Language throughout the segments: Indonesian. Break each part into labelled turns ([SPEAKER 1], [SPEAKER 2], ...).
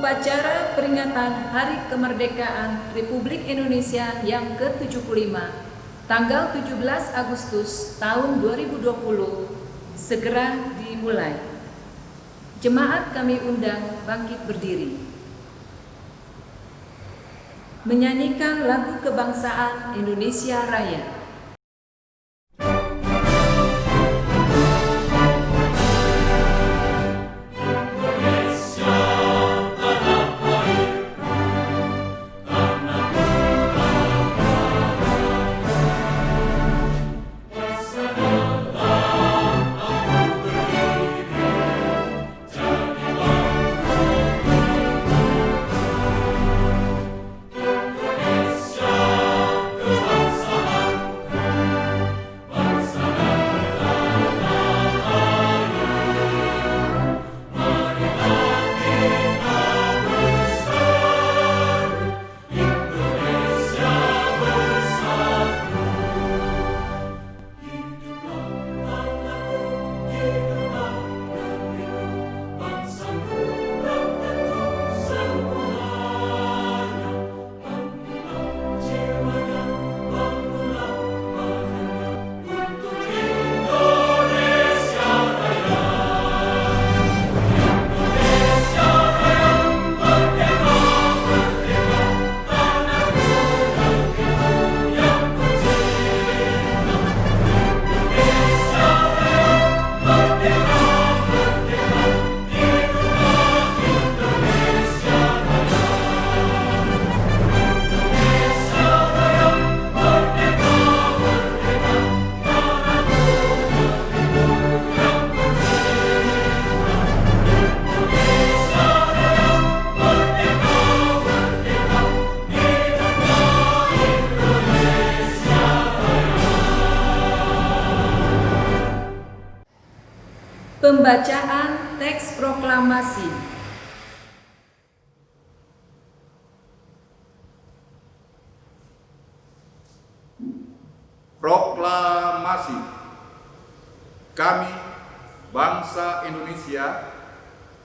[SPEAKER 1] Upacara peringatan Hari Kemerdekaan Republik Indonesia yang ke-75, tanggal 17 Agustus tahun 2020, segera dimulai. Jemaat kami undang bangkit berdiri. Menyanyikan lagu kebangsaan Indonesia Raya. Pembacaan teks proklamasi.
[SPEAKER 2] Proklamasi. Kami, bangsa Indonesia,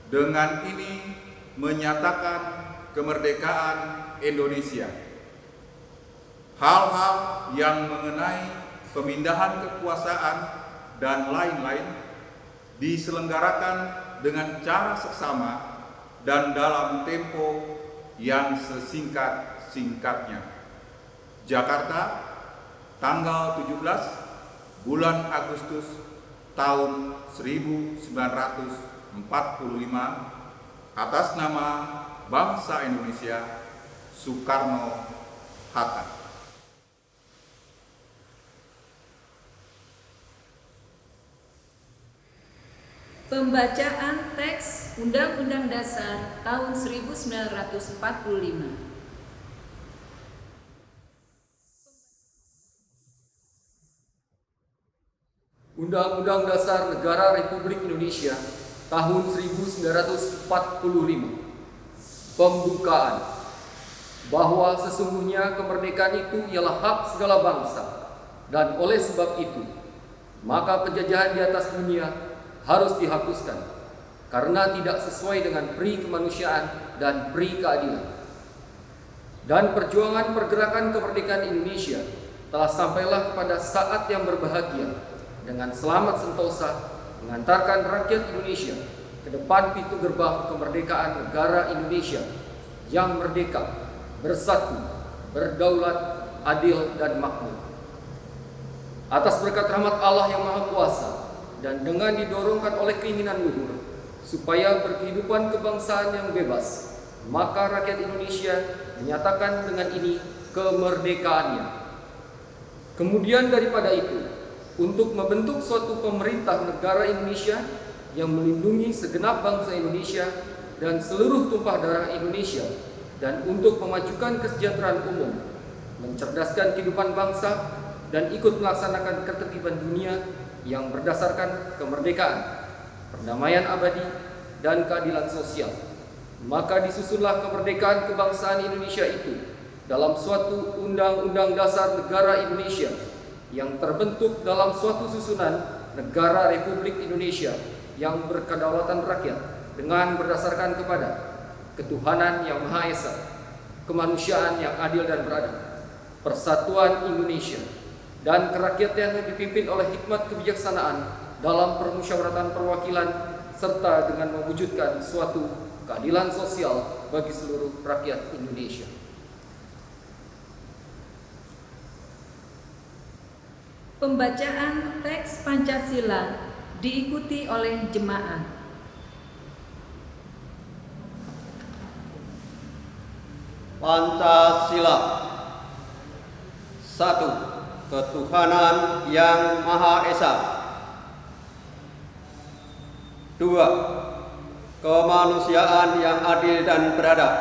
[SPEAKER 2] dengan ini menyatakan kemerdekaan Indonesia. Hal-hal yang mengenai pemindahan kekuasaan dan lain-lain diselenggarakan dengan cara seksama dan dalam tempo yang sesingkat-singkatnya. Jakarta, tanggal 17 bulan Agustus tahun 1945, atas nama bangsa Indonesia, Soekarno-Hatta.
[SPEAKER 1] Pembacaan teks Undang-Undang Dasar tahun 1945.
[SPEAKER 3] Undang-Undang Dasar Negara Republik Indonesia tahun 1945. Pembukaan. Bahwa sesungguhnya kemerdekaan itu ialah hak segala bangsa, dan oleh sebab itu, maka penjajahan di atas dunia harus dihapuskan karena tidak sesuai dengan pri kemanusiaan dan pri keadilan. Dan perjuangan pergerakan kemerdekaan Indonesia telah sampailah kepada saat yang berbahagia dengan selamat sentosa mengantarkan rakyat Indonesia ke depan pintu gerbang kemerdekaan negara Indonesia yang merdeka, bersatu, berdaulat, adil, dan makmur. Atas berkat rahmat Allah yang Maha Kuasa dan dengan didorongkan oleh keinginan luhur supaya berkehidupan kebangsaan yang bebas, maka rakyat Indonesia menyatakan dengan ini kemerdekaannya. Kemudian daripada itu, untuk membentuk suatu pemerintah negara Indonesia yang melindungi segenap bangsa Indonesia dan seluruh tumpah darah Indonesia, dan untuk memajukan kesejahteraan umum, mencerdaskan kehidupan bangsa, dan ikut melaksanakan ketertiban dunia yang berdasarkan kemerdekaan, perdamaian abadi, dan keadilan sosial. Maka disusunlah kemerdekaan kebangsaan Indonesia itu dalam suatu Undang-Undang Dasar Negara Indonesia yang terbentuk dalam suatu susunan Negara Republik Indonesia yang berkedaulatan rakyat dengan berdasarkan kepada ketuhanan yang Maha Esa, kemanusiaan yang adil dan beradab, persatuan Indonesia, dan kerakyatan yang dipimpin oleh hikmat kebijaksanaan dalam permusyawaratan perwakilan, serta dengan mewujudkan suatu keadilan sosial bagi seluruh rakyat Indonesia.
[SPEAKER 1] Pembacaan teks Pancasila diikuti oleh jemaat.
[SPEAKER 4] Pancasila. 1. Ketuhanan yang Maha Esa. 2. Kemanusiaan yang adil dan beradab.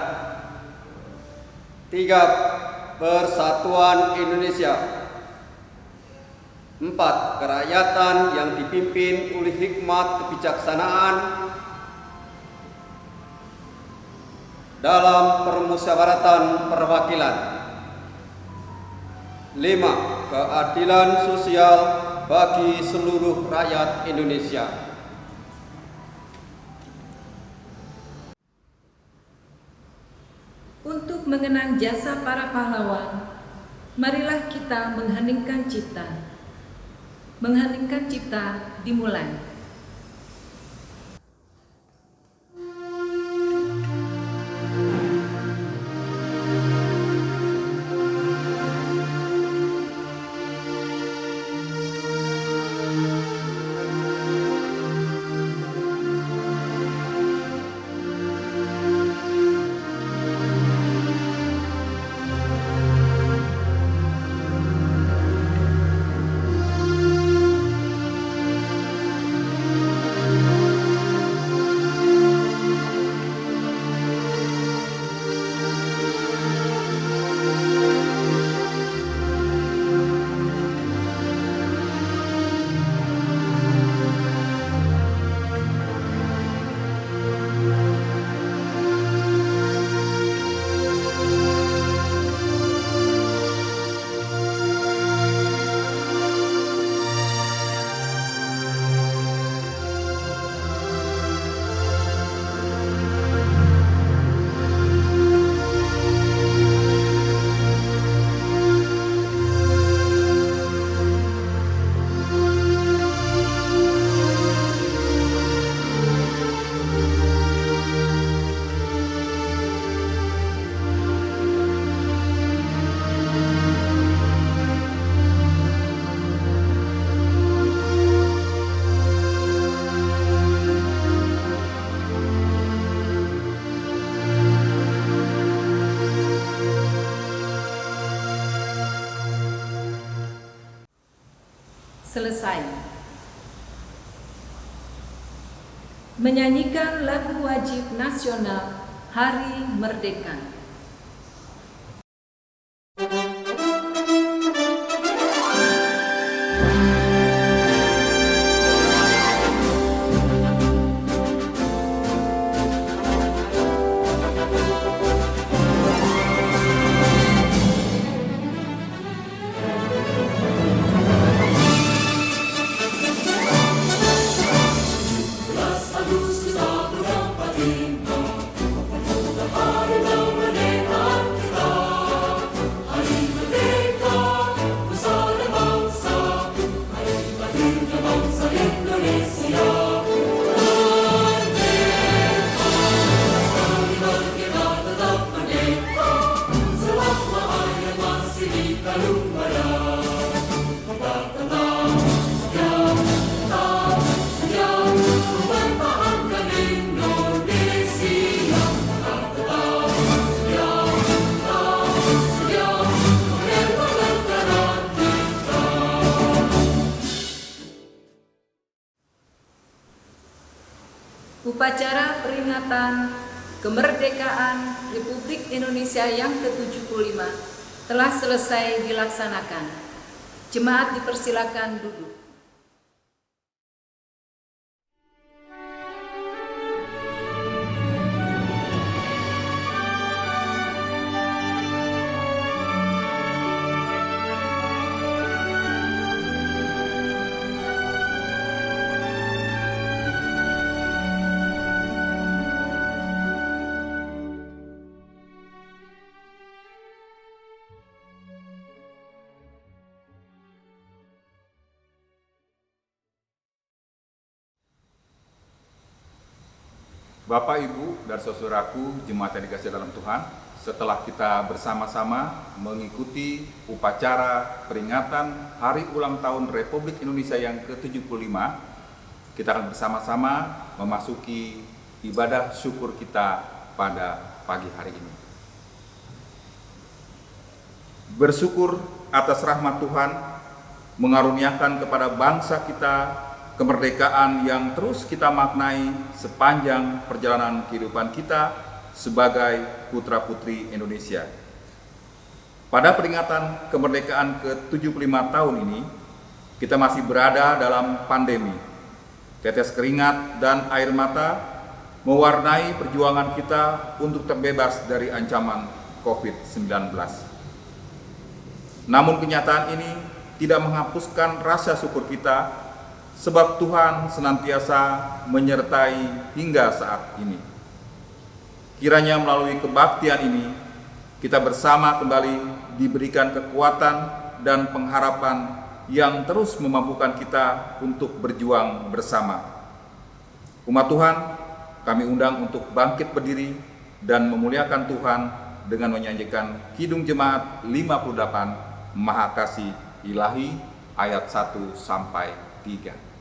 [SPEAKER 4] 3. Persatuan Indonesia. 4. Kerakyatan yang dipimpin oleh hikmat kebijaksanaan dalam permusyawaratan perwakilan. 5. Keadilan sosial bagi seluruh rakyat Indonesia.
[SPEAKER 1] Untuk mengenang jasa para pahlawan, marilah kita mengheningkan cipta. Mengheningkan cipta dimulai. Selesai. Menyanyikan lagu wajib nasional Hari Merdeka. Upacara peringatan kemerdekaan Republik Indonesia yang ke-75 telah selesai dilaksanakan. Jemaat dipersilakan duduk.
[SPEAKER 2] Bapak, Ibu, dan saudaraku jemaat yang dikasihi dalam Tuhan, setelah kita bersama-sama mengikuti upacara peringatan Hari Ulang Tahun Republik Indonesia yang ke-75, kita akan bersama-sama memasuki ibadah syukur kita pada pagi hari ini. Bersyukur atas rahmat Tuhan mengaruniakan kepada bangsa kita kemerdekaan yang terus kita maknai sepanjang perjalanan kehidupan kita sebagai putra-putri Indonesia. Pada peringatan kemerdekaan ke-75 tahun ini, kita masih berada dalam pandemi. Tetes keringat dan air mata mewarnai perjuangan kita untuk terbebas dari ancaman COVID-19. Namun kenyataan ini tidak menghapuskan rasa syukur kita, sebab Tuhan senantiasa menyertai hingga saat ini. Kiranya melalui kebaktian ini, kita bersama kembali diberikan kekuatan dan pengharapan yang terus memampukan kita untuk berjuang bersama. Umat Tuhan, kami undang untuk bangkit berdiri dan memuliakan Tuhan dengan menyanyikan Kidung Jemaat 58 Maha Kasih Ilahi ayat 1 sampai 3.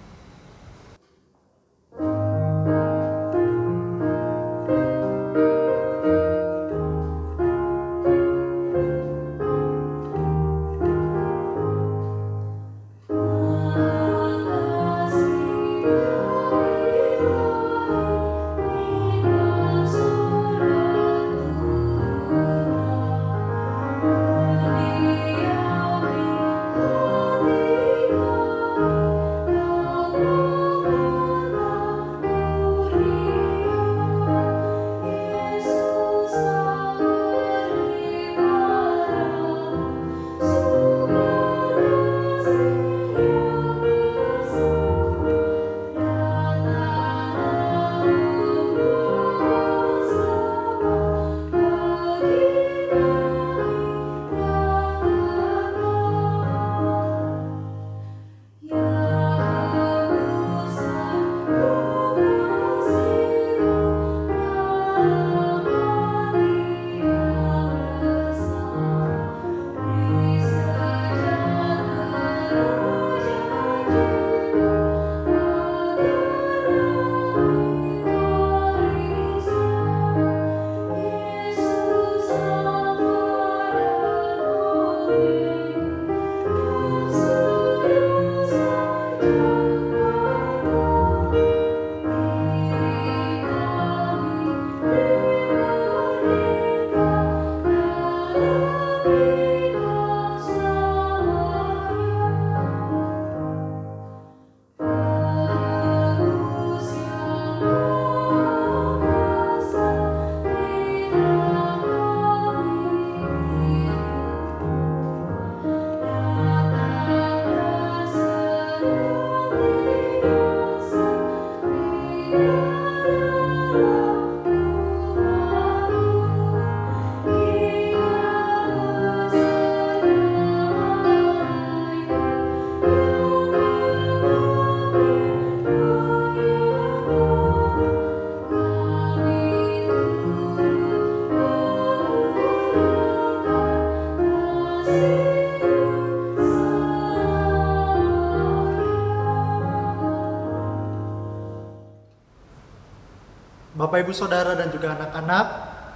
[SPEAKER 5] Bapak, Ibu, Saudara, dan juga anak-anak,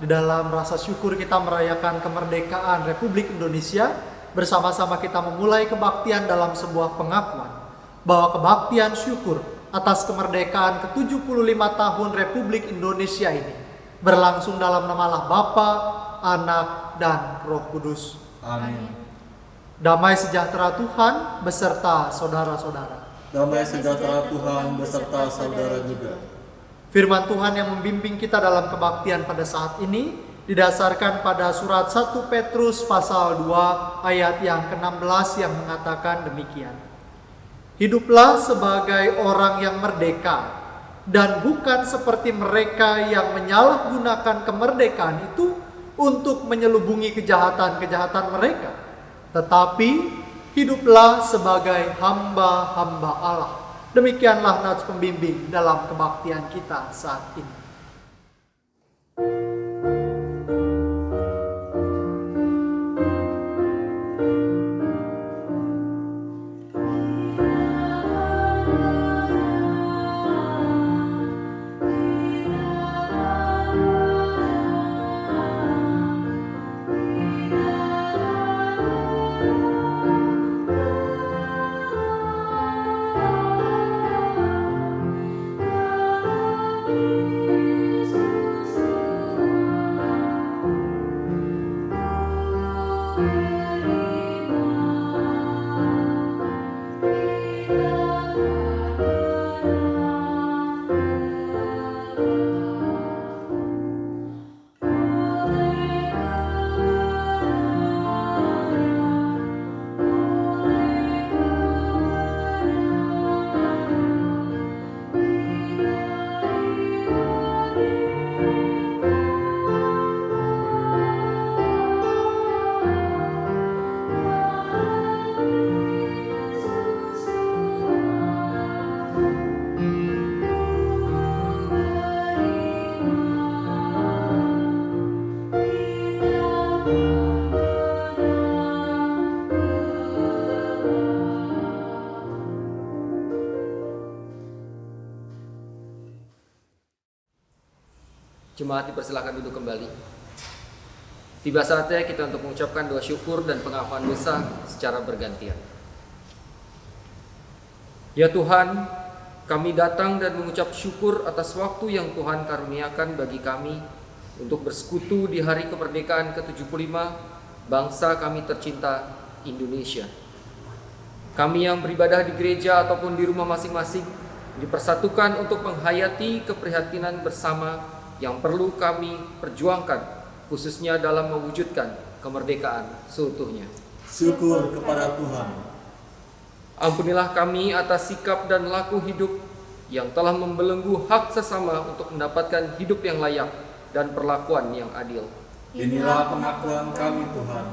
[SPEAKER 5] di dalam rasa syukur kita merayakan kemerdekaan Republik Indonesia, bersama-sama kita memulai kebaktian dalam sebuah pengakuan bahwa kebaktian syukur atas kemerdekaan ke-75 tahun Republik Indonesia ini berlangsung dalam nama Allah Bapa, Anak, dan Roh Kudus.
[SPEAKER 6] Amin.
[SPEAKER 5] Damai sejahtera Tuhan beserta saudara-saudara.
[SPEAKER 6] Damai sejahtera Tuhan beserta saudara juga.
[SPEAKER 5] Firman Tuhan yang membimbing kita dalam kebaktian pada saat ini didasarkan pada surat 1 Petrus pasal 2 ayat yang ke-16 yang mengatakan demikian. Hiduplah sebagai orang yang merdeka dan bukan seperti mereka yang menyalahgunakan kemerdekaan itu untuk menyelubungi kejahatan-kejahatan mereka. Tetapi hiduplah sebagai hamba-hamba Allah. Demikianlah nats pembimbing dalam kebaktian kita saat ini.
[SPEAKER 3] Jemaat dipersilakan duduk kembali. Tiba saatnya kita untuk mengucapkan doa syukur dan pengakuan dosa secara bergantian. Ya Tuhan, kami datang dan mengucap syukur atas waktu yang Tuhan karuniakan bagi kami untuk bersekutu di hari kemerdekaan ke-75 bangsa kami tercinta Indonesia. Kami yang beribadah di gereja ataupun di rumah masing-masing dipersatukan untuk menghayati keprihatinan bersama yang perlu kami perjuangkan, khususnya dalam mewujudkan kemerdekaan seutuhnya.
[SPEAKER 6] Syukur kepada Tuhan.
[SPEAKER 3] Ampunilah kami atas sikap dan laku hidup yang telah membelenggu hak sesama untuk mendapatkan hidup yang layak dan perlakuan yang adil.
[SPEAKER 6] Inilah pengakuan kami Tuhan.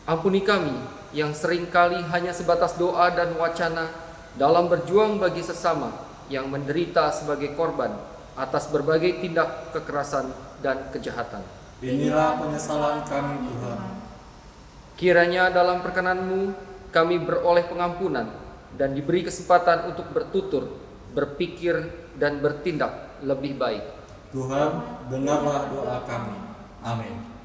[SPEAKER 3] Ampuni kami yang seringkali hanya sebatas doa dan wacana dalam berjuang bagi sesama yang menderita sebagai korban atas berbagai tindak kekerasan dan kejahatan.
[SPEAKER 6] Inilah penyesalan kami Tuhan.
[SPEAKER 3] Kiranya dalam perkenan-Mu kami beroleh pengampunan dan diberi kesempatan untuk bertutur, berpikir, dan bertindak lebih baik.
[SPEAKER 6] Tuhan, dengarlah doa kami. Amin.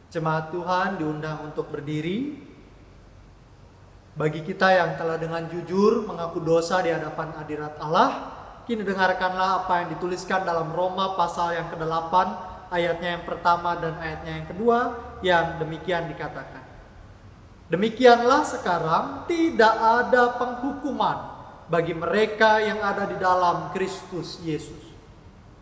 [SPEAKER 5] Jemaat Tuhan diundang untuk berdiri. Bagi kita yang telah dengan jujur mengaku dosa di hadapan hadirat Allah, kini dengarkanlah apa yang dituliskan dalam Roma pasal yang ke-8, ayatnya yang pertama dan ayatnya yang kedua, yang demikian dikatakan. Demikianlah sekarang tidak ada penghukuman bagi mereka yang ada di dalam Kristus Yesus.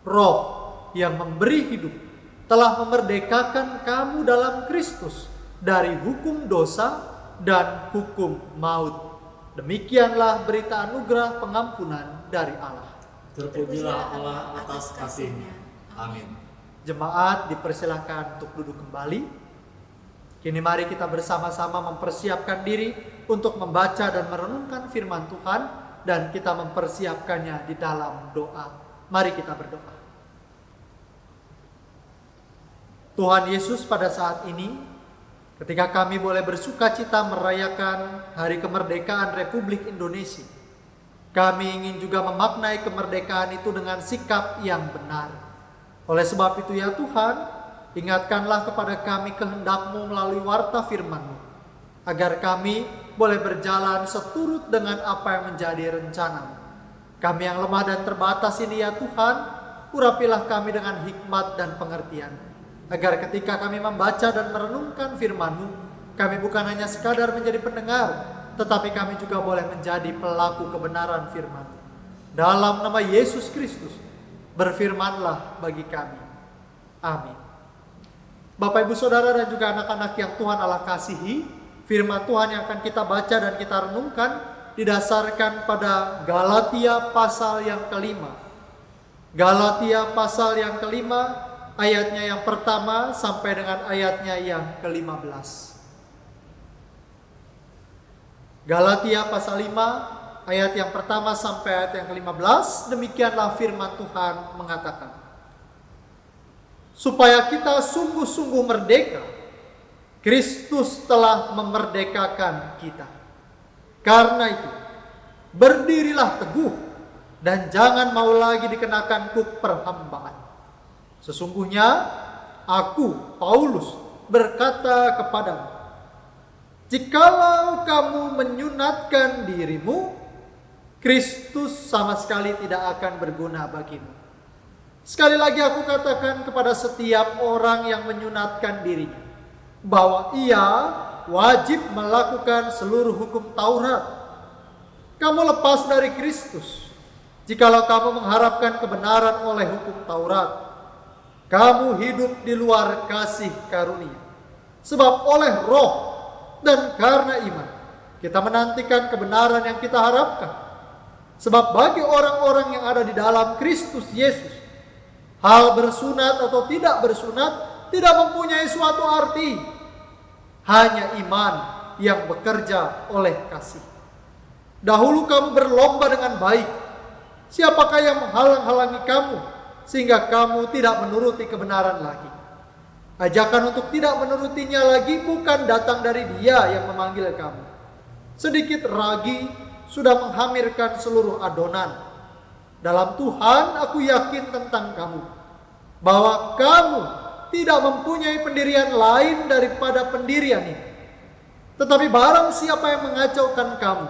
[SPEAKER 5] Roh yang memberi hidup telah memerdekakan kamu dalam Kristus dari hukum dosa dan hukum maut. Demikianlah berita anugerah pengampunan dari Allah.
[SPEAKER 6] Terpujilah Allah atas kasih-Nya. Amin.
[SPEAKER 5] Jemaat dipersilakan untuk duduk kembali. Kini mari kita bersama-sama mempersiapkan diri untuk membaca dan merenungkan firman Tuhan, dan kita mempersiapkannya di dalam doa. Mari kita berdoa. Tuhan Yesus, pada saat ini ketika kami boleh bersuka cita merayakan hari kemerdekaan Republik Indonesia, kami ingin juga memaknai kemerdekaan itu dengan sikap yang benar. Oleh sebab itu ya Tuhan, ingatkanlah kepada kami kehendak-Mu melalui warta firman-Mu, agar kami boleh berjalan seturut dengan apa yang menjadi rencana-Mu. Kami yang lemah dan terbatas ini ya Tuhan, urapilah kami dengan hikmat dan pengertian, agar ketika kami membaca dan merenungkan firman-Mu, kami bukan hanya sekadar menjadi pendengar, tetapi kami juga boleh menjadi pelaku kebenaran firman. Dalam nama Yesus Kristus, berfirmanlah bagi kami. Amin. Bapak, Ibu, Saudara, dan juga anak-anak yang Tuhan Allah kasihi, firman Tuhan yang akan kita baca dan kita renungkan didasarkan pada Galatia pasal yang kelima. Galatia pasal yang kelima, ayatnya yang pertama sampai dengan ayatnya yang ke-15. Galatia pasal 5 ayat yang pertama sampai ayat yang ke-15, demikianlah firman Tuhan mengatakan. Supaya kita sungguh-sungguh merdeka, Kristus telah memerdekakan kita. Karena itu, berdirilah teguh dan jangan mau lagi dikenakan kuk perhambaan. Sesungguhnya aku, Paulus, berkata kepadamu, jikalau kamu menyunatkan dirimu, Kristus sama sekali tidak akan berguna bagimu. Sekali lagi aku katakan kepada setiap orang yang menyunatkan dirinya, bahwa ia wajib melakukan seluruh hukum Taurat. Kamu lepas dari Kristus jikalau kamu mengharapkan kebenaran oleh hukum Taurat. Kamu hidup di luar kasih karunia. Sebab oleh roh dan karena iman kita menantikan kebenaran yang kita harapkan. Sebab bagi orang-orang yang ada di dalam Kristus Yesus, hal bersunat atau tidak bersunat tidak mempunyai suatu arti. Hanya iman yang bekerja oleh kasih. Dahulu kamu berlomba dengan baik. Siapakah yang menghalang-halangi kamu sehingga kamu tidak menuruti kebenaran lagi? Ajakan untuk tidak menurutinya lagi bukan datang dari Dia yang memanggil kamu. Sedikit ragi sudah menghamirkan seluruh adonan. Dalam Tuhan aku yakin tentang kamu, bahwa kamu tidak mempunyai pendirian lain daripada pendirian ini. Tetapi barang siapa yang mengacaukan kamu,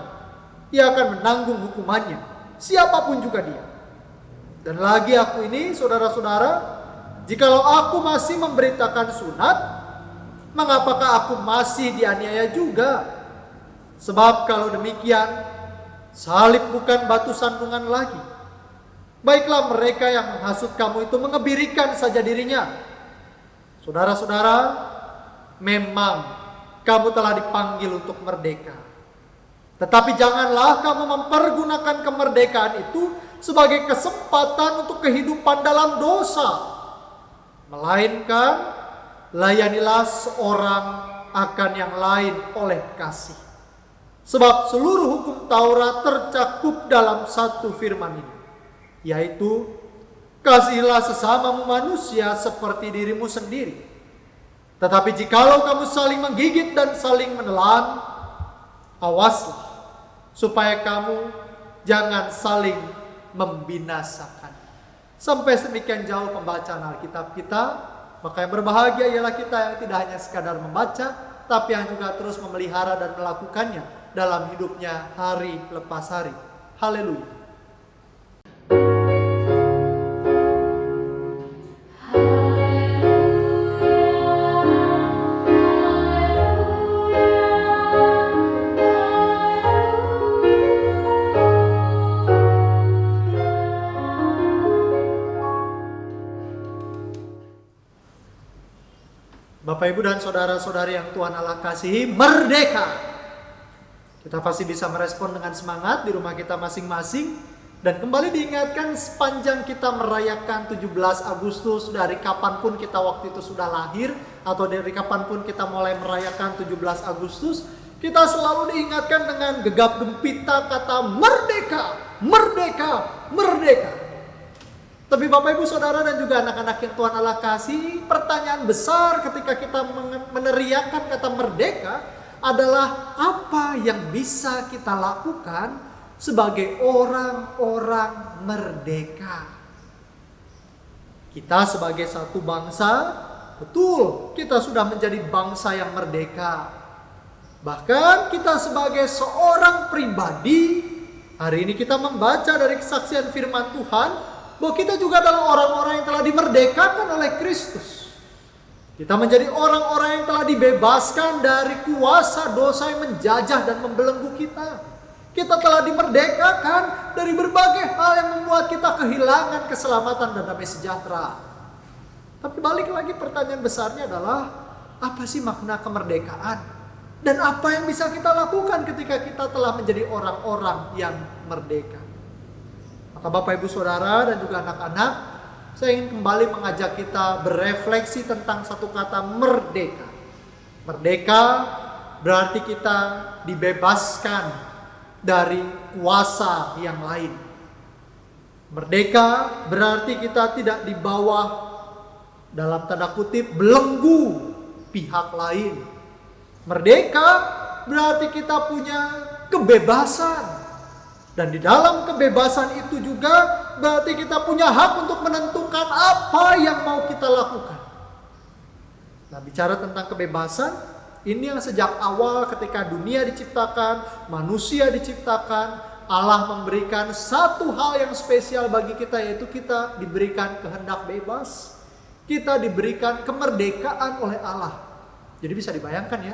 [SPEAKER 5] ia akan menanggung hukumannya, siapapun juga dia. Dan lagi aku ini, saudara-saudara, jikalau aku masih memberitakan sunat, mengapakah aku masih dianiaya juga? Sebab kalau demikian, salib bukan batu sandungan lagi. Baiklah mereka yang menghasut kamu itu mengebirikan saja dirinya. Saudara-saudara, memang kamu telah dipanggil untuk merdeka. Tetapi janganlah kamu mempergunakan kemerdekaan itu sebagai kesempatan untuk kehidupan dalam dosa. Melainkan, layanilah seorang akan yang lain oleh kasih. Sebab seluruh hukum Taurat tercakup dalam satu firman ini, yaitu, kasihilah sesamamu manusia seperti dirimu sendiri. Tetapi jikalau kamu saling menggigit dan saling menelan, awaslah supaya kamu jangan saling membinasakan. Sampai sedemikian jauh pembacaan Alkitab kita. Maka yang berbahagia ialah kita yang tidak hanya sekadar membaca, tapi yang juga terus memelihara dan melakukannya dalam hidupnya hari lepas hari. Haleluya. Bapak, Ibu, dan saudara-saudari yang Tuhan Allah kasihi, merdeka. Kita pasti bisa merespon dengan semangat di rumah kita masing-masing. Dan kembali diingatkan sepanjang kita merayakan 17 Agustus, dari kapanpun kita waktu itu sudah lahir, atau dari kapanpun kita mulai merayakan 17 Agustus, kita selalu diingatkan dengan gegap gempita kata merdeka, merdeka, merdeka. Tapi Bapak Ibu Saudara dan juga anak-anak yang Tuhan Allah kasih, pertanyaan besar ketika kita meneriakkan kata merdeka adalah apa yang bisa kita lakukan sebagai orang-orang merdeka. Kita sebagai satu bangsa, betul, kita sudah menjadi bangsa yang merdeka. Bahkan kita sebagai seorang pribadi, hari ini kita membaca dari kesaksian firman Tuhan bahwa kita juga adalah orang-orang yang telah dimerdekakan oleh Kristus. Kita menjadi orang-orang yang telah dibebaskan dari kuasa dosa yang menjajah dan membelenggu kita. Kita telah dimerdekakan dari berbagai hal yang membuat kita kehilangan keselamatan dan damai sejahtera. Tapi balik lagi, pertanyaan besarnya adalah, apa sih makna kemerdekaan? Dan apa yang bisa kita lakukan ketika kita telah menjadi orang-orang yang merdeka? Maka Bapak Ibu Saudara dan juga anak-anak, saya ingin kembali mengajak kita berefleksi tentang satu kata merdeka. Merdeka berarti kita dibebaskan dari kuasa yang lain. Merdeka berarti kita tidak di bawah, dalam tanda kutip, belenggu pihak lain. Merdeka berarti kita punya kebebasan. Dan di dalam kebebasan itu juga berarti kita punya hak untuk menentukan apa yang mau kita lakukan. Nah, bicara tentang kebebasan, ini yang sejak awal ketika dunia diciptakan, manusia diciptakan, Allah memberikan satu hal yang spesial bagi kita, yaitu kita diberikan kehendak bebas. Kita diberikan kemerdekaan oleh Allah. Jadi bisa dibayangkan ya,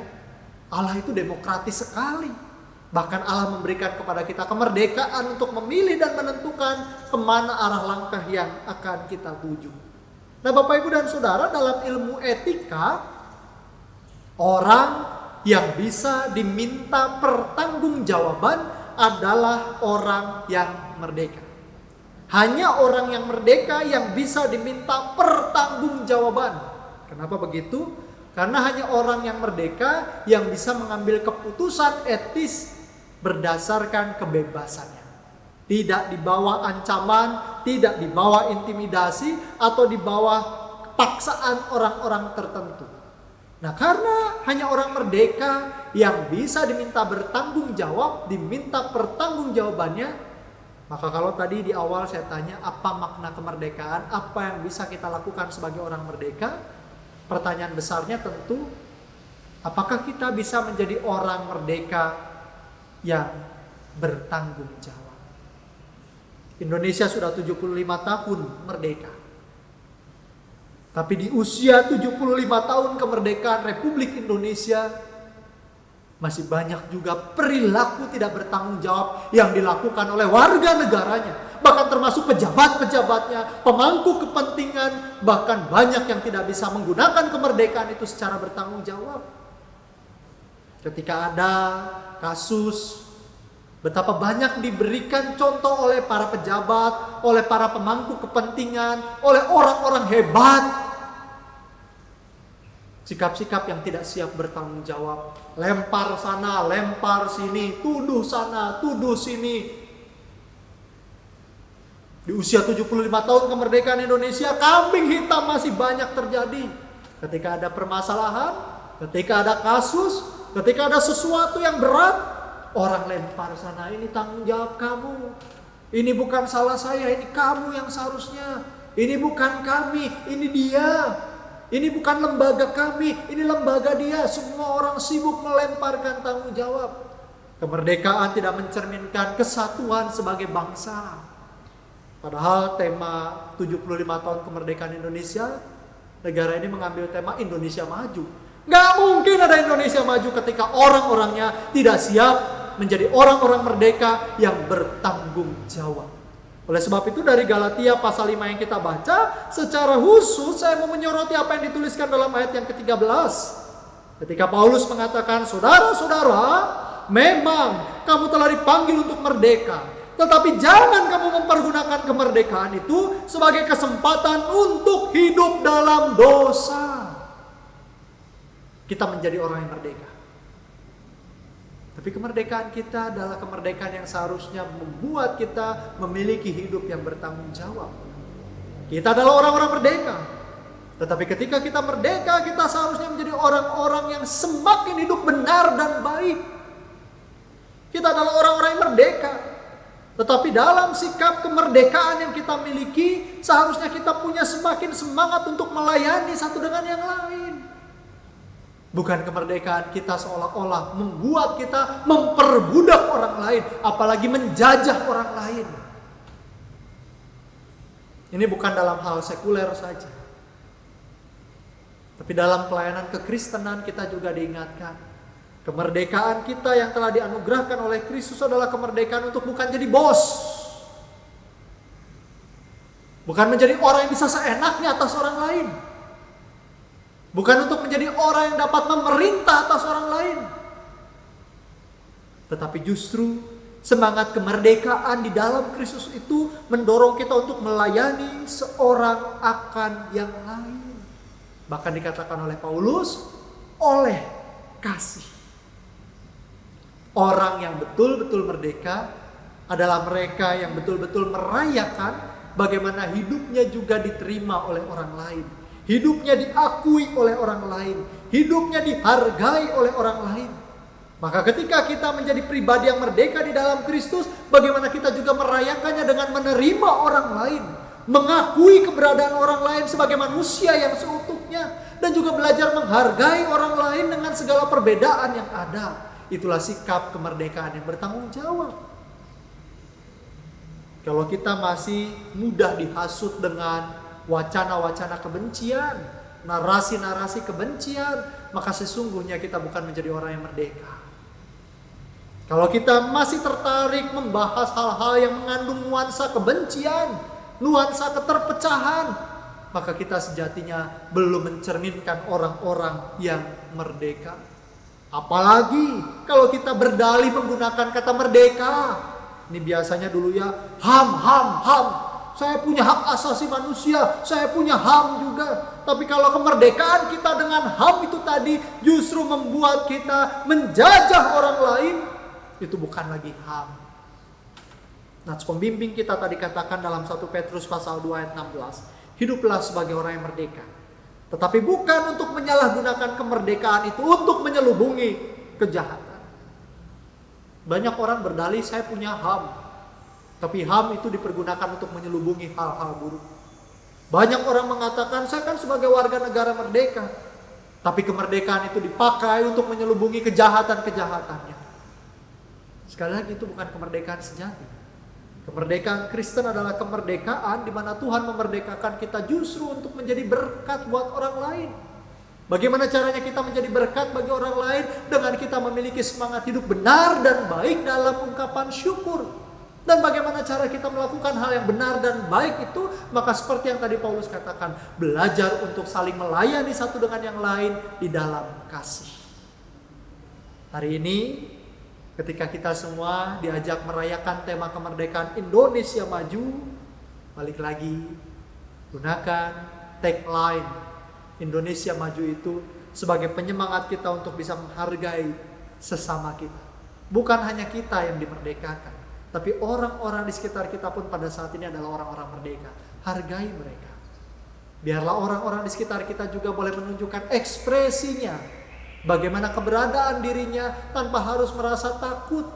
[SPEAKER 5] Allah itu demokratis sekali. Bahkan Allah memberikan kepada kita kemerdekaan untuk memilih dan menentukan kemana arah langkah yang akan kita tuju. Nah Bapak Ibu dan Saudara, dalam ilmu etika, orang yang bisa diminta pertanggungjawaban adalah orang yang merdeka. Hanya orang yang merdeka yang bisa diminta pertanggungjawaban. Kenapa begitu? Karena hanya orang yang merdeka yang bisa mengambil keputusan etis berdasarkan kebebasannya. Tidak di bawah ancaman, tidak di bawah intimidasi, atau di bawah paksaan orang-orang tertentu. Nah, karena hanya orang merdeka yang bisa diminta bertanggung jawab, diminta pertanggungjawabannya, maka kalau tadi di awal saya tanya apa makna kemerdekaan, apa yang bisa kita lakukan sebagai orang merdeka, pertanyaan besarnya tentu, apakah kita bisa menjadi orang merdeka yang bertanggung jawab? Indonesia sudah 75 tahun merdeka. Tapi di usia 75 tahun kemerdekaan Republik Indonesia, masih banyak juga perilaku tidak bertanggung jawab yang dilakukan oleh warga negaranya. Bahkan termasuk pejabat-pejabatnya, pemangku kepentingan, bahkan banyak yang tidak bisa menggunakan kemerdekaan itu secara bertanggung jawab. Ketika ada kasus, betapa banyak diberikan contoh oleh para pejabat, oleh para pemangku kepentingan, oleh orang-orang hebat. Sikap-sikap yang tidak siap bertanggung jawab. Lempar sana, lempar sini, tuduh sana, tuduh sini. Di usia 75 tahun kemerdekaan Indonesia, kambing hitam masih banyak terjadi. Ketika ada permasalahan, ketika ada kasus, ketika ada sesuatu yang berat, orang lempar sana, ini tanggung jawab kamu. Ini bukan salah saya, ini kamu yang seharusnya. Ini bukan kami, ini dia. Ini bukan lembaga kami, ini lembaga dia. Semua orang sibuk melemparkan tanggung jawab. Kemerdekaan tidak mencerminkan kesatuan sebagai bangsa. Padahal tema 75 tahun kemerdekaan Indonesia, negara ini mengambil tema Indonesia Maju. Gak mungkin ada Indonesia maju ketika orang-orangnya tidak siap menjadi orang-orang merdeka yang bertanggung jawab. Oleh sebab itu dari Galatia pasal 5 yang kita baca, secara khusus saya mau menyoroti apa yang dituliskan dalam ayat yang ke-13. Ketika Paulus mengatakan, saudara-saudara, memang kamu telah dipanggil untuk merdeka. Tetapi jangan kamu mempergunakan kemerdekaan itu sebagai kesempatan untuk hidup dalam dosa. Kita menjadi orang yang merdeka. Tapi kemerdekaan kita adalah kemerdekaan yang seharusnya membuat kita memiliki hidup yang bertanggung jawab. Kita adalah orang-orang merdeka. Tetapi ketika kita merdeka, kita seharusnya menjadi orang-orang yang semakin hidup benar dan baik. Kita adalah orang-orang yang merdeka. Tetapi dalam sikap kemerdekaan yang kita miliki, seharusnya kita punya semakin semangat untuk melayani satu dengan yang lain. Bukan kemerdekaan kita seolah-olah membuat kita memperbudak orang lain, apalagi menjajah orang lain. Ini bukan dalam hal sekuler saja. Tapi dalam pelayanan kekristenan kita juga diingatkan. Kemerdekaan kita yang telah dianugerahkan oleh Kristus adalah kemerdekaan untuk bukan jadi bos. Bukan menjadi orang yang bisa seenaknya atas orang lain. Bukan untuk menjadi orang yang dapat memerintah atas orang lain. Tetapi justru semangat kemerdekaan di dalam Kristus itu mendorong kita untuk melayani seorang akan yang lain. Bahkan dikatakan oleh Paulus, oleh kasih. Orang yang betul-betul merdeka adalah mereka yang betul-betul merayakan bagaimana hidupnya juga diterima oleh orang lain. Hidupnya diakui oleh orang lain. Hidupnya dihargai oleh orang lain. Maka ketika kita menjadi pribadi yang merdeka di dalam Kristus, bagaimana kita juga merayakannya dengan menerima orang lain. Mengakui keberadaan orang lain sebagai manusia yang seutuhnya. Dan juga belajar menghargai orang lain dengan segala perbedaan yang ada. Itulah sikap kemerdekaan yang bertanggung jawab. Kalau kita masih mudah dihasut dengan wacana-wacana kebencian, narasi-narasi kebencian, maka sesungguhnya kita bukan menjadi orang yang merdeka. Kalau kita masih tertarik membahas hal-hal yang mengandung nuansa kebencian, nuansa keterpecahan, maka kita sejatinya belum mencerminkan orang-orang yang merdeka. Apalagi kalau kita berdalih menggunakan kata merdeka. Ini biasanya dulu ya, HAM. Saya punya hak asasi manusia, saya punya HAM juga. Tapi kalau kemerdekaan kita dengan HAM itu tadi justru membuat kita menjajah orang lain, itu bukan lagi HAM. Nats pembimbing kita tadi katakan dalam 1 Petrus pasal 2 ayat 16, hiduplah sebagai orang yang merdeka. Tetapi bukan untuk menyalahgunakan kemerdekaan itu untuk menyelubungi kejahatan. Banyak orang berdalih saya punya HAM. Tapi HAM itu dipergunakan untuk menyelubungi hal-hal buruk. Banyak orang mengatakan saya kan sebagai warga negara merdeka. Tapi kemerdekaan itu dipakai untuk menyelubungi kejahatan-kejahatannya. Sekali lagi itu bukan kemerdekaan sejati. Kemerdekaan Kristen adalah kemerdekaan di mana Tuhan memerdekakan kita justru untuk menjadi berkat buat orang lain. Bagaimana caranya kita menjadi berkat bagi orang lain? Dengan kita memiliki semangat hidup benar dan baik dalam ungkapan syukur. Dan bagaimana cara kita melakukan hal yang benar dan baik itu? Maka seperti yang tadi Paulus katakan, belajar untuk saling melayani satu dengan yang lain di dalam kasih. Hari ini ketika kita semua diajak merayakan tema kemerdekaan Indonesia Maju, balik lagi, gunakan tagline Indonesia Maju itu sebagai penyemangat kita untuk bisa menghargai sesama kita. Bukan hanya kita yang dimerdekakan, tapi orang-orang di sekitar kita pun pada saat ini adalah orang-orang merdeka. Hargai mereka. Biarlah orang-orang di sekitar kita juga boleh menunjukkan ekspresinya, bagaimana keberadaan dirinya tanpa harus merasa takut.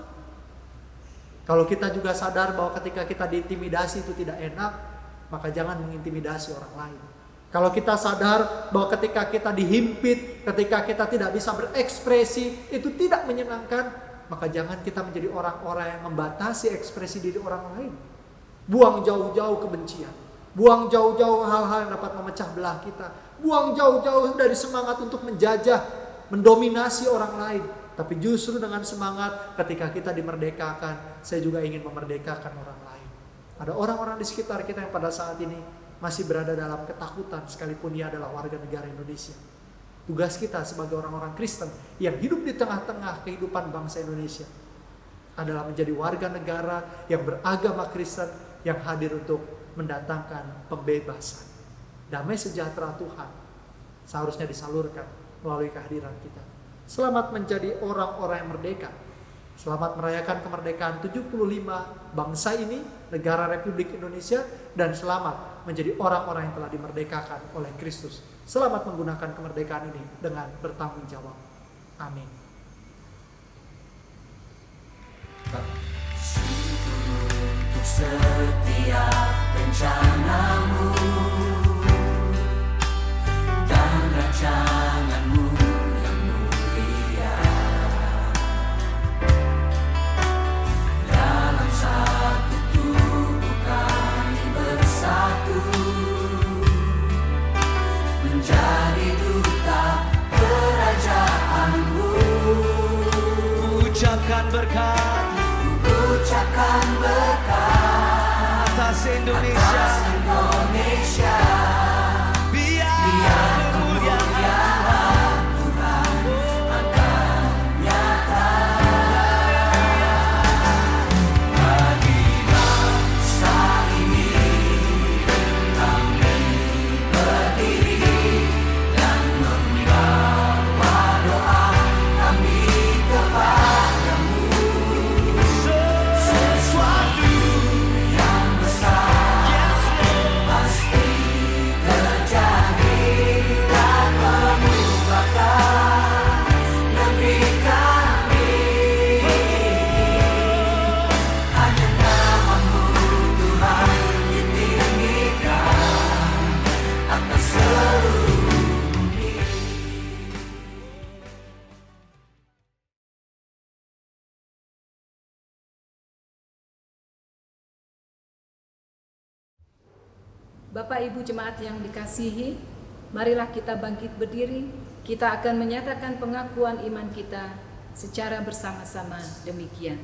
[SPEAKER 5] Kalau kita juga sadar bahwa ketika kita diintimidasi itu tidak enak, maka jangan mengintimidasi orang lain. Kalau kita sadar bahwa ketika kita dihimpit, ketika kita tidak bisa berekspresi, itu tidak menyenangkan, maka jangan kita menjadi orang-orang yang membatasi ekspresi diri orang lain. Buang jauh-jauh kebencian. Buang jauh-jauh hal-hal yang dapat memecah belah kita. Buang jauh-jauh dari semangat untuk menjajah, mendominasi orang lain. Tapi justru dengan semangat ketika kita dimerdekakan, saya juga ingin memerdekakan orang lain. Ada orang-orang di sekitar kita yang pada saat ini masih berada dalam ketakutan sekalipun dia adalah warga negara Indonesia. Tugas kita sebagai orang-orang Kristen yang hidup di tengah-tengah kehidupan bangsa Indonesia adalah menjadi warga negara yang beragama Kristen yang hadir untuk mendatangkan pembebasan. Damai sejahtera Tuhan seharusnya disalurkan melalui kehadiran kita. Selamat menjadi orang-orang yang merdeka. Selamat merayakan kemerdekaan 75 bangsa ini, negara Republik Indonesia, dan selamat menjadi orang-orang yang telah dimerdekakan oleh Kristus. Selamat menggunakan kemerdekaan ini dengan bertanggung jawab. Amin.
[SPEAKER 7] Untuk setiap rencanamu dan rancanganmu yang mulia, dalam satu tubuh kami bersatu menjadi duta kerajaanmu.
[SPEAKER 8] Ucapkan berkat atas Indonesia, biar kemuliaan Tuhan akan nyata bagi bangsa ini. Kami berdiri dan membawa doa kami kepadamu. Sesuatu yang besar pasti terjadi dan mengubahkan negeri kami. Hanya namamu Tuhan ditinggikan atas seluruh bumi.
[SPEAKER 1] Bapak Ibu jemaat yang dikasihi, marilah kita bangkit berdiri. Kita akan menyatakan pengakuan iman kita secara bersama-sama demikian.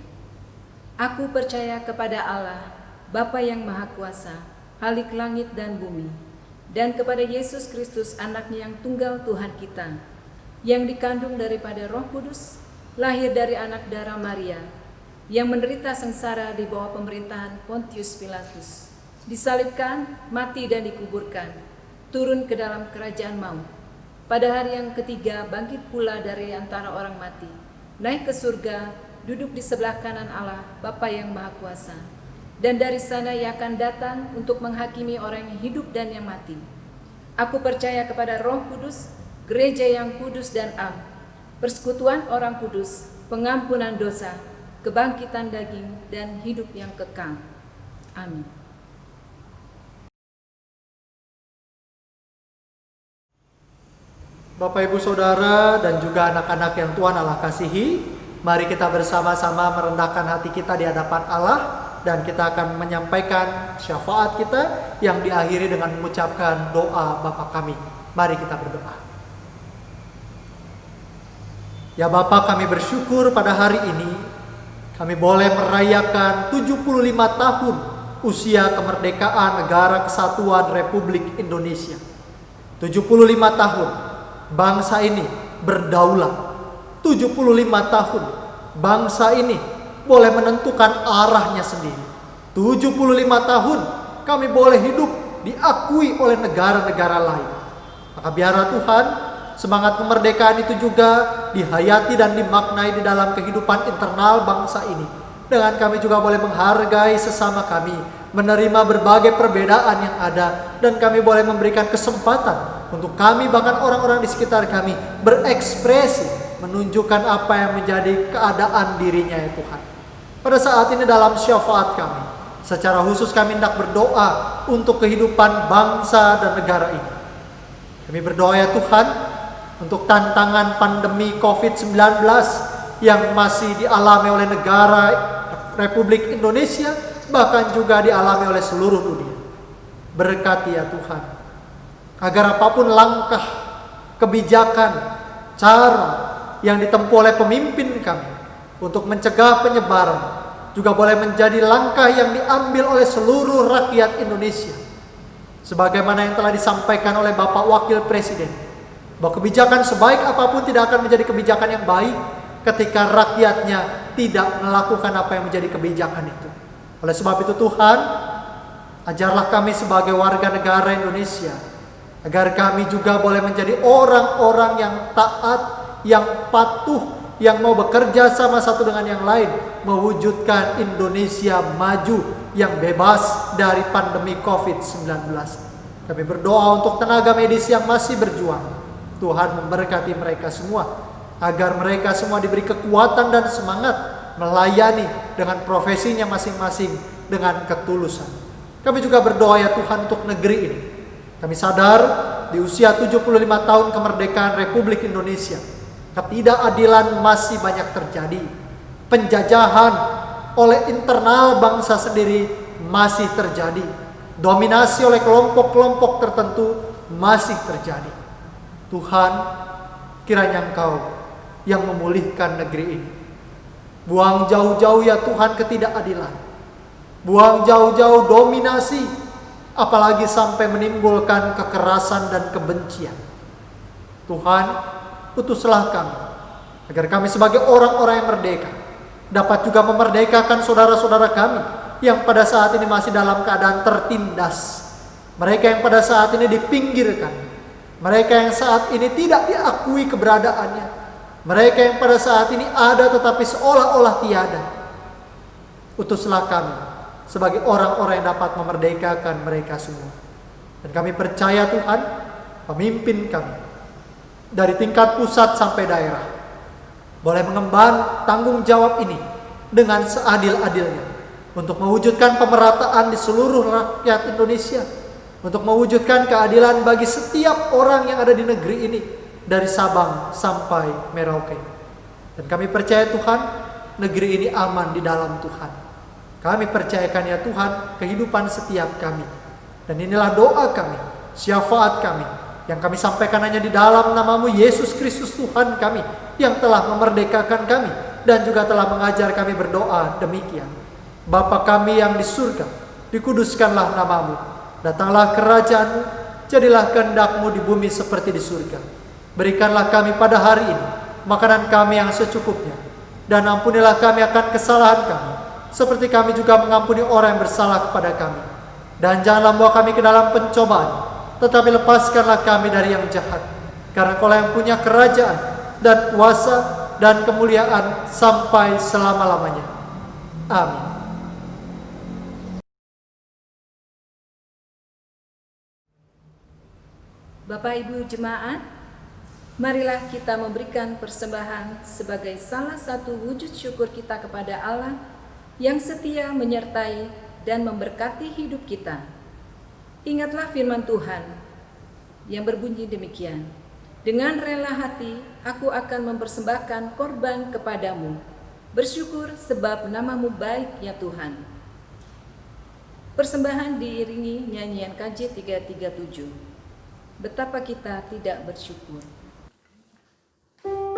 [SPEAKER 1] Aku percaya kepada Allah, Bapa yang Maha Kuasa, Khalik langit dan bumi, dan kepada Yesus Kristus, Anaknya yang tunggal Tuhan kita, yang dikandung daripada Roh Kudus, lahir dari anak darah Maria, yang menderita sengsara di bawah pemerintahan Pontius Pilatus, disalibkan, mati dan dikuburkan, turun ke dalam kerajaan maut. Pada hari yang ketiga bangkit pula dari antara orang mati, naik ke surga, duduk di sebelah kanan Allah, Bapa yang Maha Kuasa. Dan dari sana Ia akan datang untuk menghakimi orang yang hidup dan yang mati. Aku percaya kepada Roh Kudus, gereja yang kudus dan am, persekutuan orang kudus, pengampunan dosa, kebangkitan daging, dan hidup yang kekal. Amin.
[SPEAKER 5] Bapak, Ibu, Saudara, dan juga anak-anak yang Tuhan Allah kasihi, mari kita bersama-sama merendahkan hati kita di hadapan Allah, dan kita akan menyampaikan syafaat kita yang diakhiri dengan mengucapkan doa Bapa kami. Mari kita berdoa. Ya Bapa, kami bersyukur pada hari ini kami boleh merayakan 75 tahun usia kemerdekaan Negara Kesatuan Republik Indonesia. 75 tahun bangsa ini berdaulat. 75 tahun bangsa ini boleh menentukan arahnya sendiri. 75 tahun kami boleh hidup diakui oleh negara-negara lain. Maka biarlah Tuhan, semangat kemerdekaan itu juga dihayati dan dimaknai di dalam kehidupan internal bangsa ini. Dengan kami juga boleh menghargai sesama kami, menerima berbagai perbedaan yang ada, dan kami boleh memberikan kesempatan untuk kami bahkan orang-orang di sekitar kami berekspresi, menunjukkan apa yang menjadi keadaan dirinya ya Tuhan. Pada saat ini dalam syafaat kami, secara khusus kami hendak berdoa untuk kehidupan bangsa dan negara ini. Kami berdoa ya Tuhan untuk tantangan pandemi COVID-19 yang masih dialami oleh negara Republik Indonesia, bahkan juga dialami oleh seluruh dunia. Berkati ya Tuhan, agar apapun langkah, kebijakan, cara yang ditempuh oleh pemimpin kami untuk mencegah penyebaran juga boleh menjadi langkah yang diambil oleh seluruh rakyat Indonesia. Sebagaimana yang telah disampaikan oleh Bapak Wakil Presiden, Bahwa kebijakan sebaik apapun tidak akan menjadi kebijakan yang baik ketika rakyatnya tidak melakukan apa yang menjadi kebijakan itu. Oleh sebab itu Tuhan, ajarlah kami sebagai warga negara Indonesia, agar kami juga boleh menjadi orang-orang yang taat, yang patuh, yang mau bekerja sama satu dengan yang lain, mewujudkan Indonesia maju yang bebas dari pandemi COVID-19. Kami berdoa untuk tenaga medis yang masih berjuang. Tuhan memberkati mereka semua, agar mereka semua diberi kekuatan dan semangat melayani dengan profesinya masing-masing dengan ketulusan. Kami juga berdoa ya Tuhan untuk negeri ini. Kami sadar di usia 75 tahun kemerdekaan Republik Indonesia, ketidakadilan masih banyak terjadi. Penjajahan oleh internal bangsa sendiri masih terjadi. Dominasi oleh kelompok-kelompok tertentu masih terjadi. Tuhan, kiranya Engkau yang memulihkan negeri ini. Buang jauh-jauh ya Tuhan ketidakadilan. Buang jauh-jauh dominasi, apalagi sampai menimbulkan kekerasan dan kebencian. Tuhan, utuslah kami, agar kami sebagai orang-orang yang merdeka dapat juga memerdekakan saudara-saudara kami yang pada saat ini masih dalam keadaan tertindas. Mereka yang pada saat ini dipinggirkan, mereka yang saat ini tidak diakui keberadaannya, mereka yang pada saat ini ada tetapi seolah-olah tiada. Utuslah kami sebagai orang-orang yang dapat memerdekakan mereka semua. Dan kami percaya Tuhan, pemimpin kami dari tingkat pusat sampai daerah boleh mengemban tanggung jawab ini dengan seadil-adilnya untuk mewujudkan pemerataan di seluruh rakyat Indonesia, untuk mewujudkan keadilan bagi setiap orang yang ada di negeri ini dari Sabang sampai Merauke. Dan kami percaya Tuhan, negeri ini aman di dalam Tuhan. Kami percayakan ya Tuhan kehidupan setiap kami. Dan inilah doa kami, syafaat kami, yang kami sampaikan hanya di dalam nama-Mu Yesus Kristus Tuhan kami, yang telah memerdekakan kami dan juga telah mengajar kami berdoa demikian. Bapa kami yang di surga, dikuduskanlah nama-Mu. Datanglah kerajaan-Mu, jadilah kehendak-Mu di bumi seperti di surga. Berikanlah kami pada hari ini makanan kami yang secukupnya, dan ampunilah kami akan kesalahan kami, seperti kami juga mengampuni orang yang bersalah kepada kami. Dan janganlah membawa kami ke dalam pencobaan, tetapi lepaskanlah kami dari yang jahat. Karena Engkau yang punya kerajaan dan kuasa dan kemuliaan sampai selama-lamanya. Amin.
[SPEAKER 1] Bapak Ibu Jemaat, marilah kita memberikan persembahan sebagai salah satu wujud syukur kita kepada Allah yang setia menyertai dan memberkati hidup kita. Ingatlah firman Tuhan yang berbunyi demikian, dengan rela hati aku akan mempersembahkan korban kepadamu, bersyukur sebab nama-Mu baik ya Tuhan. Persembahan diiringi nyanyian KJ 337. Betapa kita tidak bersyukur.
[SPEAKER 8] Kita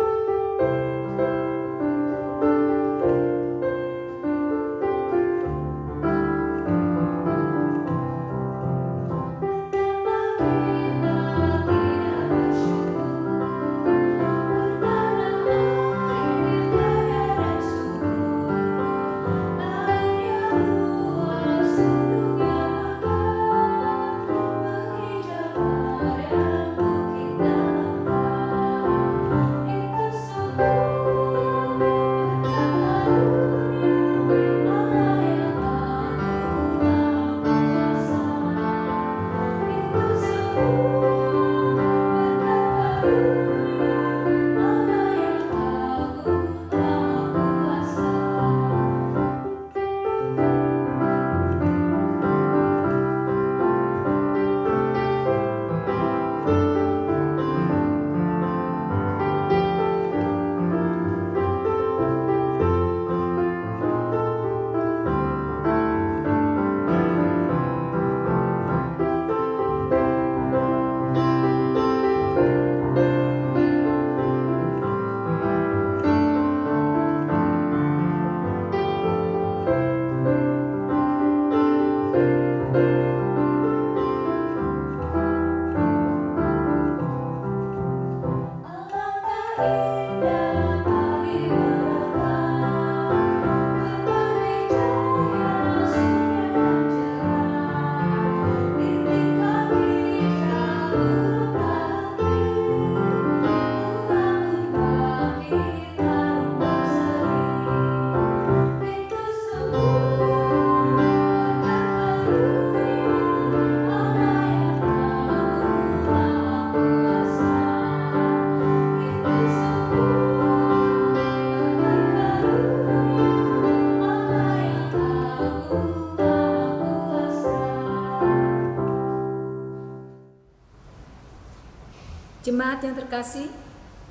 [SPEAKER 1] Jemaat yang terkasih,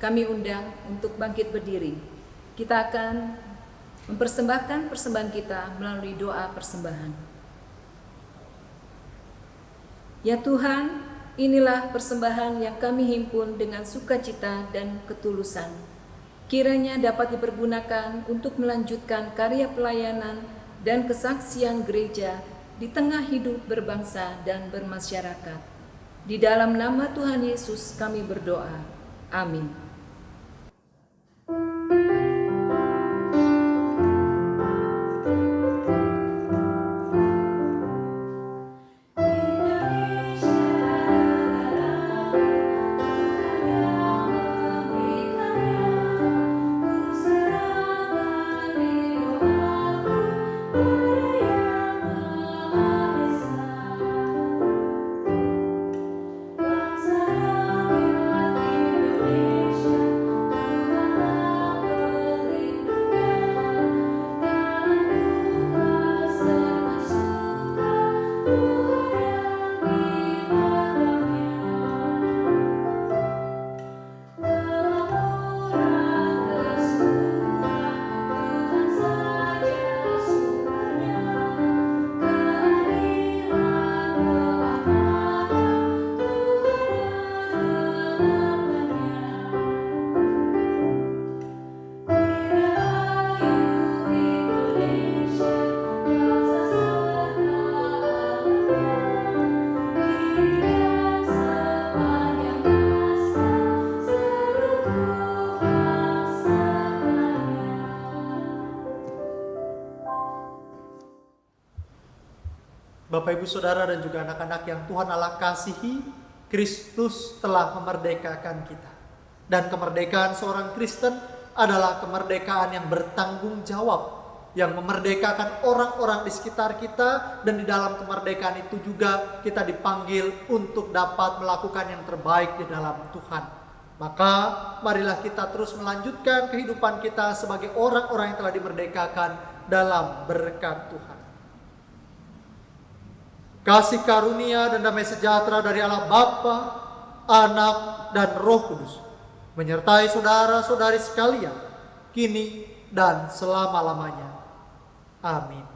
[SPEAKER 1] kami undang untuk bangkit berdiri. Kita akan mempersembahkan persembahan kita melalui doa persembahan. Ya Tuhan, inilah persembahan yang kami himpun dengan sukacita dan ketulusan. Kiranya dapat dipergunakan untuk melanjutkan karya pelayanan dan kesaksian gereja di tengah hidup berbangsa dan bermasyarakat. Di dalam nama Tuhan Yesus kami berdoa. Amin.
[SPEAKER 5] Bapak, Ibu, Saudara, dan juga anak-anak yang Tuhan Allah kasihi, Kristus telah memerdekakan kita. Dan kemerdekaan seorang Kristen adalah kemerdekaan yang bertanggung jawab, yang memerdekakan orang-orang di sekitar kita, dan di dalam kemerdekaan itu juga kita dipanggil untuk dapat melakukan yang terbaik di dalam Tuhan. Maka marilah kita terus melanjutkan kehidupan kita sebagai orang-orang yang telah dimerdekakan dalam berkat Tuhan. Kasih karunia dan damai sejahtera dari Allah Bapa, Anak, dan Roh Kudus menyertai saudara-saudari sekalian, kini dan selama-lamanya. Amin.